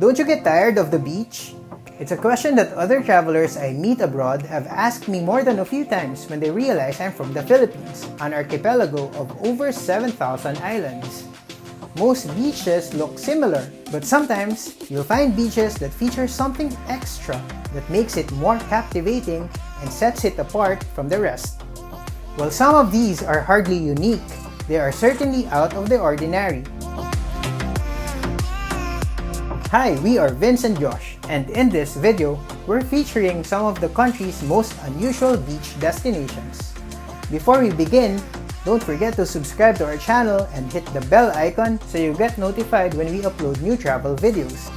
Don't you get tired of the beach? It's a question that other travelers I meet abroad have asked me more than a few times when they realize I'm from the Philippines, an archipelago of over 7,000 islands. Most beaches look similar, but sometimes you'll find beaches that feature something extra that makes it more captivating and sets it apart from the rest. While some of these are hardly unique, they are certainly out of the ordinary. Hi, we are Vince and Josh, and in this video, we're featuring some of the country's most unusual beach destinations. Before we begin, don't forget to subscribe to our channel and hit the bell icon so you get notified when we upload new travel videos.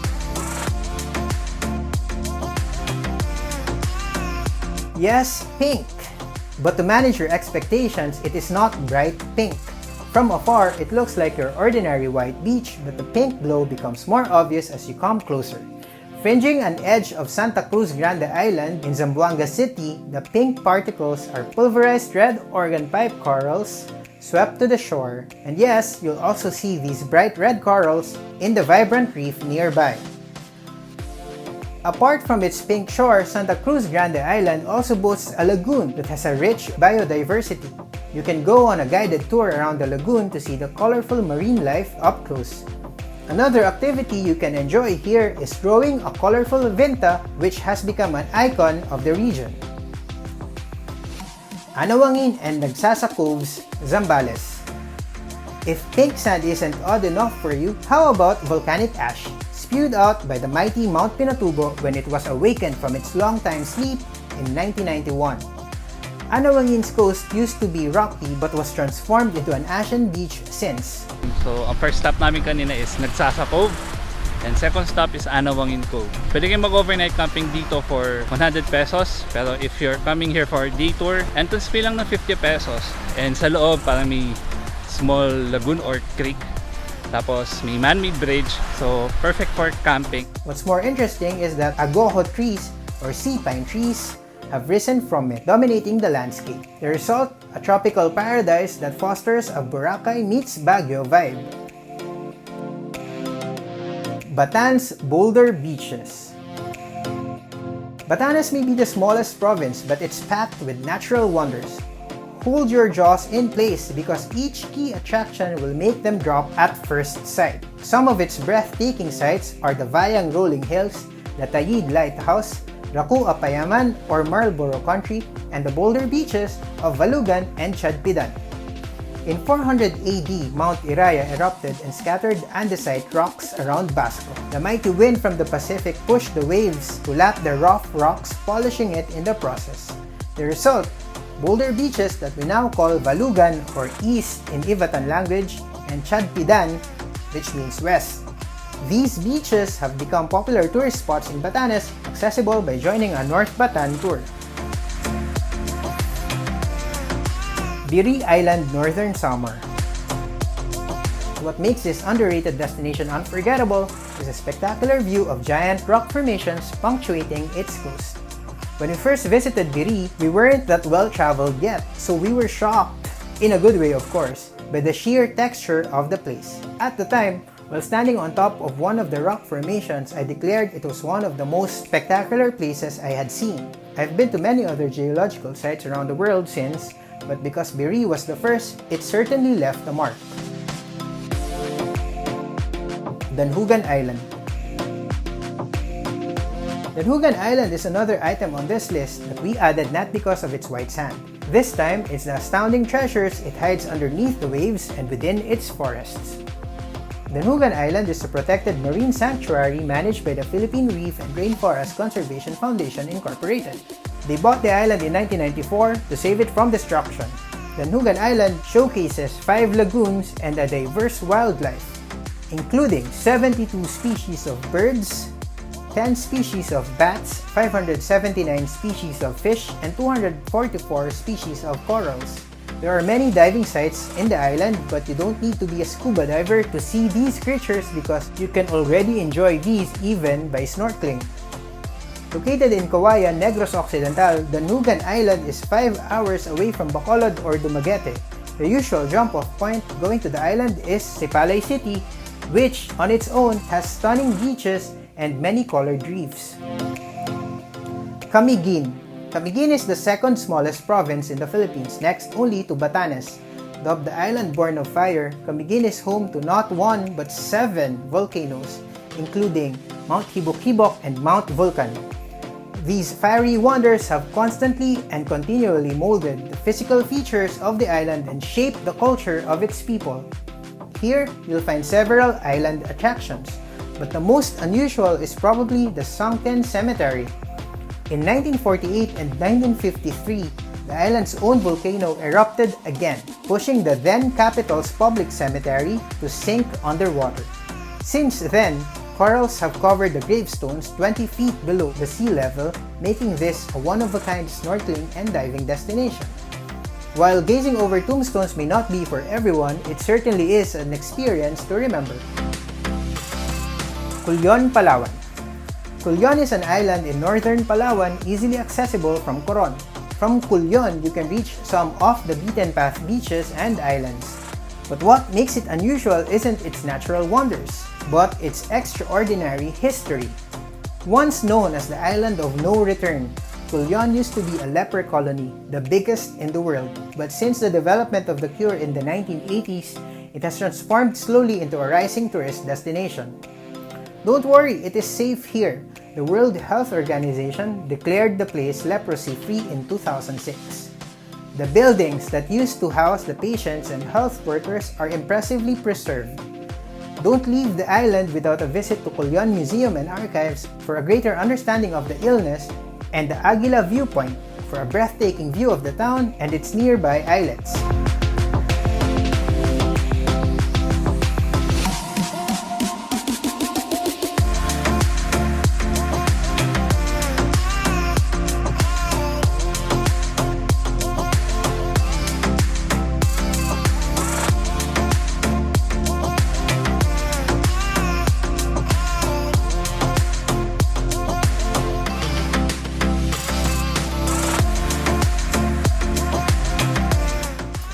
Yes, pink! But to manage your expectations, it is not bright pink. From afar, it looks like your ordinary white beach, but the pink glow becomes more obvious as you come closer. Fringing an edge of Santa Cruz Grande Island in Zamboanga City, the pink particles are pulverized red organ pipe corals swept to the shore. And yes, you'll also see these bright red corals in the vibrant reef nearby. Apart from its pink shore, Santa Cruz Grande Island also boasts a lagoon that has a rich biodiversity. You can go on a guided tour around the lagoon to see the colorful marine life up close. Another activity you can enjoy here is rowing a colorful vinta, which has become an icon of the region. Anawangin and Nagsasa Coves, Zambales. If pink sand isn't odd enough for you, how about volcanic ash, spewed out by the mighty Mount Pinatubo when it was awakened from its long-time sleep in 1991. Anawangin's coast used to be rocky but was transformed into an ashen beach since. So, ang first stop namin kanina is Nagsasa Cove, and second stop is Anawangin Cove. Pwede kayong mag-overnight camping dito for 100 pesos, pero if you're coming here for a day tour, entrance fee lang ng 50 pesos. And sa loob, parang may small lagoon or creek. Tapos may man-made bridge, so perfect for camping. What's more interesting is that agoho trees or sea pine trees have risen from it, dominating the landscape. The result, a tropical paradise that fosters a Boracay meets Baguio vibe. Batanes Boulder Beaches. Batanes may be the smallest province, but it's packed with natural wonders. Hold your jaws in place because each key attraction will make them drop at first sight. Some of its breathtaking sights are the Vayang Rolling Hills, the Tayid Lighthouse, Raku Apayaman or Marlborough Country, and the boulder beaches of Valugan and Chadpidan. In 400 AD, Mount Iraya erupted and scattered andesite rocks around Basco. The mighty wind from the Pacific pushed the waves to lap the rough rocks, polishing it in the process. The result, boulder beaches that we now call Valugan or East in Ivatan language and Chadpidan, which means West. These beaches have become popular tourist spots in Batanes, accessible by joining a North Batan tour. Biri Island, Northern Samar. What makes this underrated destination unforgettable is a spectacular view of giant rock formations punctuating its coast. When we first visited Biri, we weren't that well-traveled yet, so we were shocked, in a good way of course, by the sheer texture of the place. At the time, while standing on top of one of the rock formations, I declared it was one of the most spectacular places I had seen. I've been to many other geological sites around the world since, but because Biri was the first, it certainly left a mark. Danjugan Island. Danjugan Island is another item on this list that we added not because of its white sand. This time, it's the astounding treasures it hides underneath the waves and within its forests. Danjugan Island is a protected marine sanctuary managed by the Philippine Reef and Rainforest Conservation Foundation Incorporated. They bought the island in 1994 to save it from destruction. Danjugan Island showcases 5 lagoons and a diverse wildlife, including 72 species of birds, 10 species of bats, 579 species of fish, and 244 species of corals. There are many diving sites in the island, but you don't need to be a scuba diver to see these creatures because you can already enjoy these even by snorkeling. Located in Kawayan, Negros Occidental, Danjugan Island is 5 hours away from Bacolod or Dumaguete. The usual jump-off point going to the island is Sipalay City, which on its own has stunning beaches and many colored reefs. Camiguin. Camiguin is the second smallest province in the Philippines, next only to Batanes. Dubbed the island born of fire, Camiguin is home to not one but 7 volcanoes, including Mount Hibok-Hibok and Mount Vulcan. These fiery wonders have constantly and continually molded the physical features of the island and shaped the culture of its people. Here, you'll find several island attractions, but the most unusual is probably the Sunken Cemetery. In 1948 and 1953, the island's own volcano erupted again, pushing the then capital's public cemetery to sink underwater. Since then, corals have covered the gravestones 20 feet below the sea level, making this a one-of-a-kind snorkeling and diving destination. While gazing over tombstones may not be for everyone, it certainly is an experience to remember. Culion, Palawan. Culion is an island in northern Palawan, easily accessible from Coron. From Culion, you can reach some off-the-beaten-path beaches and islands. But what makes it unusual isn't its natural wonders, but its extraordinary history. Once known as the Island of No Return, Culion used to be a leper colony, the biggest in the world. But since the development of the cure in the 1980s, it has transformed slowly into a rising tourist destination. Don't worry, it is safe here. The World Health Organization declared the place leprosy-free in 2006. The buildings that used to house the patients and health workers are impressively preserved. Don't leave the island without a visit to Culion Museum and Archives for a greater understanding of the illness, and the Aguila Viewpoint for a breathtaking view of the town and its nearby islets.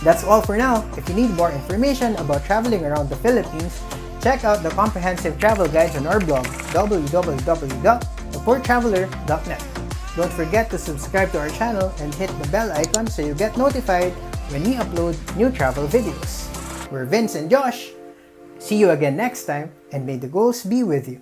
That's all for now. If you need more information about traveling around the Philippines, check out the comprehensive travel guides on our blog, www.theporttraveler.net. Don't forget to subscribe to our channel and hit the bell icon so you get notified when we upload new travel videos. We're Vince and Josh. See you again next time, and may the ghosts be with you.